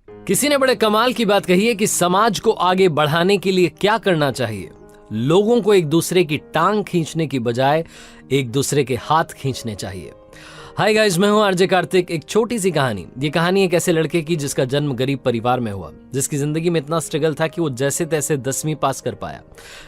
किसी ने बड़े कमाल की बात कही है कि समाज को आगे बढ़ाने के लिए क्या करना चाहिए। लोगों को एक दूसरे की टांग खींचने की बजाय एक दूसरे के हाथ खींचने चाहिए। हाय गाइस, मैं हूं आरजे कार्तिक। एक छोटी सी कहानी। ये कहानी एक ऐसे लड़के की जिसका जन्म गरीब परिवार में हुआ, जिसकी जिंदगी में इतना स्ट्रगल था कि वो जैसे तैसे 10वीं पास कर पाया।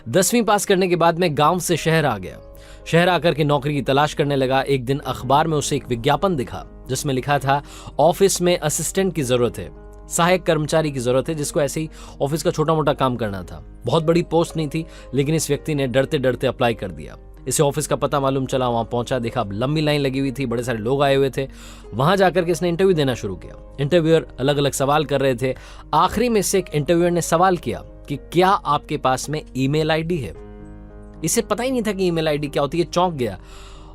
10वीं पास करने के बाद में गांव से शहर आ गया। शहर आकर के नौकरी की तलाश करने लगा। एक दिन अखबार में उसे एक विज्ञापन दिखा जिसमें लिखा था ऑफिस में असिस्टेंट की जरूरत है, सहायक कर्मचारी की जरूरत है, जिसको ऐसे ही ऑफिस का छोटा मोटा काम करना था। बहुत बड़ी पोस्ट नहीं थी, लेकिन इस व्यक्ति ने डरते डरते अप्लाई कर दिया। इसे ऑफिस का पता मालूम चला, वहां पहुंचा, देखा लंबी लाइन लगी हुई थी, बड़े सारे लोग आए हुए थे। वहां जाकर के इसने इंटरव्यू देना शुरू किया। इंटरव्यूअर अलग अलग सवाल कर रहे थे। आखिरी में से एक इंटरव्यूअर ने सवाल किया कि क्या आपके पास में ईमेल आईडी है। इसे पता ही नहीं था कि ईमेल आईडी क्या होती है। चौंक गया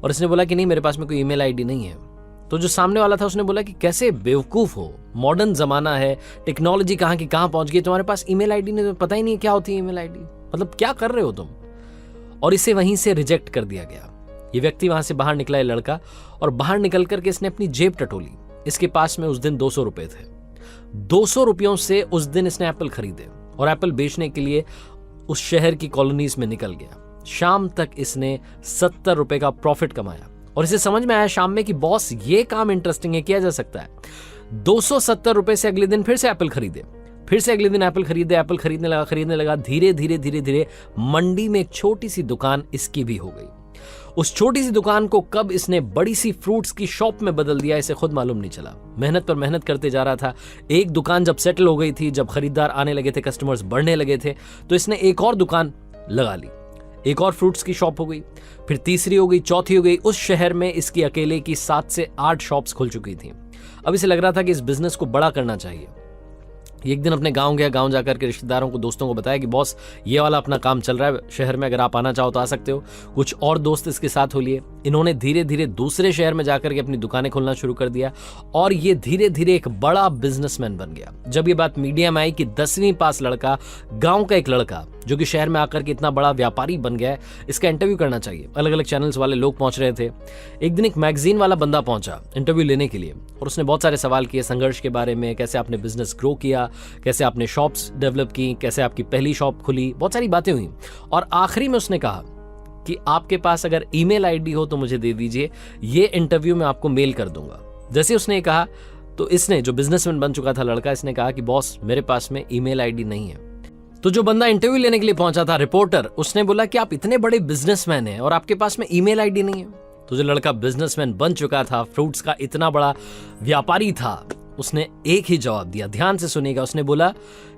और इसने बोला कि नहीं, मेरे पास में कोई ईमेल आईडी नहीं है। तो जो सामने वाला था उसने बोला कि कैसे बेवकूफ हो, मॉडर्न जमाना है, टेक्नोलॉजी कहाँ की कहाँ पहुंच गई, तुम्हारे पास ईमेल आईडी नहीं, पता ही नहीं क्या होती है ईमेल आईडी, मतलब क्या कर रहे हो तुम। और इसे वहीं से रिजेक्ट कर दिया गया। ये व्यक्ति वहां से बाहर निकला, ये लड़का, और बाहर निकल करके इसने अपनी जेब टटोली। इसके पास में उस दिन 200 रुपए थे। 200 रुपयों से उस दिन इसने एप्पल खरीदे और एप्पल बेचने के लिए उस शहर की कॉलोनीज में निकल गया। शाम तक इसने 70 रुपए का प्रॉफिट कमाया और इसे समझ में आया शाम में कि बॉस, ये काम इंटरेस्टिंग है, किया जा सकता है। 270 रुपए से अगले दिन फिर से एप्पल खरीदे, फिर से अगले दिन एप्पल खरीदे, एप्पल खरीदने लगा। धीरे धीरे मंडी में एक छोटी सी दुकान इसकी भी हो गई। उस छोटी सी दुकान को कब इसने बड़ी सी फ्रूट्स की शॉप में बदल दिया, इसे खुद मालूम नहीं चला। मेहनत पर मेहनत करते जा रहा था। एक दुकान जब सेटल हो गई थी, जब खरीदार आने लगे थे, कस्टमर्स बढ़ने लगे थे, तो इसने एक और दुकान लगा ली। एक और फ्रूट्स की शॉप हो गई, फिर तीसरी हो गई, चौथी हो गई। उस शहर में इसकी अकेले की 7 से 8 शॉप्स खुल चुकी थी। अब इसे लग रहा था कि इस बिजनेस को बड़ा करना चाहिए। एक दिन अपने गांव गया। गांव जाकर के रिश्तेदारों को, दोस्तों को बताया कि बॉस, ये वाला अपना काम चल रहा है शहर में, अगर आप आना चाहो तो आ सकते हो। कुछ और दोस्त इसके साथ हो लिए। इन्होंने धीरे धीरे दूसरे शहर में जाकर के अपनी दुकानें खोलना शुरू कर दिया और ये धीरे धीरे एक बड़ा बिजनेसमैन बन गया। जब ये बात मीडिया में आई कि 10वीं पास लड़का, गांव का एक लड़का जो कि शहर में आकर के इतना बड़ा व्यापारी बन गया है, इसका इंटरव्यू करना चाहिए। अलग अलग चैनल्स वाले लोग पहुंच रहे थे। एक दिन एक मैगजीन वाला बंदा पहुंचा इंटरव्यू लेने के लिए और उसने बहुत सारे सवाल किए संघर्ष के बारे में, कैसे आपने बिजनेस ग्रो किया, कैसे आपने शॉप्स डेवलप की, कैसे आपकी पहली शॉप खुली, बहुत सारी बातें हुई। और आखिरी में उसने कहा कि आपके पास अगर ईमेल आईडी हो तो मुझे दे दीजिए, ये इंटरव्यू मैं आपको मेल कर दूंगा। जैसे उसने कहा तो इसने, जो बिजनेसमैन बन चुका था लड़का, इसने कहा कि बॉस, मेरे पास में ईमेल आईडी नहीं है। तो जो बंदा इंटरव्यू लेने के लिए पहुंचा था, रिपोर्टर, उसने बोला कि आप इतने बड़े बिजनेसमैन हैं और आपके पास में ईमेल आईडी नहीं है। तो जो लड़का बिजनेसमैन बन चुका था, फ्रूट्स का इतना बड़ा व्यापारी था, उसने एक ही जवाब दिया। ध्यान से सुनिएगा। उसने बोला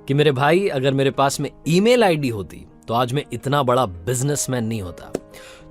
कि मेरे भाई, अगर मेरे पास में ईमेल आईडी होती तो आज मैं इतना बड़ा बिजनेसमैन नहीं होता।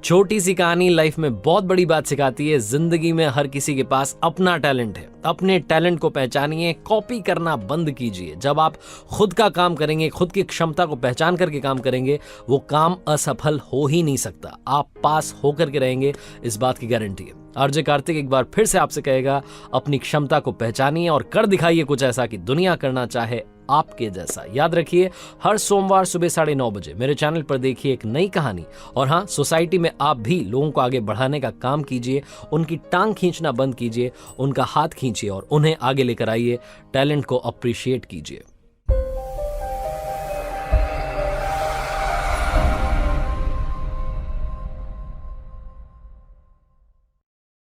छोटी सी कहानी लाइफ में बहुत बड़ी बात सिखाती है। जिंदगी में हर किसी के पास अपना टैलेंट है। अपने टैलेंट को पहचानिए, कॉपी करना बंद कीजिए। जब आप खुद का काम करेंगे, खुद की क्षमता को पहचान करके काम करेंगे, वो काम असफल हो ही नहीं सकता। आप पास होकर के रहेंगे, इस बात की गारंटी है। आरजे कार्तिक एक बार फिर से आपसे कहेगा, अपनी क्षमता को पहचानिए और कर दिखाइए कुछ ऐसा कि दुनिया करना चाहे आपके जैसा। याद रखिए, हर सोमवार सुबह 9:30 बजे मेरे चैनल पर देखिए एक नई कहानी। और हाँ, सोसाइटी में आप भी लोगों को आगे बढ़ाने का काम कीजिए। उनकी टांग खींचना बंद कीजिए, उनका हाथ खींचिए और उन्हें आगे लेकर आइए। टैलेंट को अप्रिशिएट कीजिए।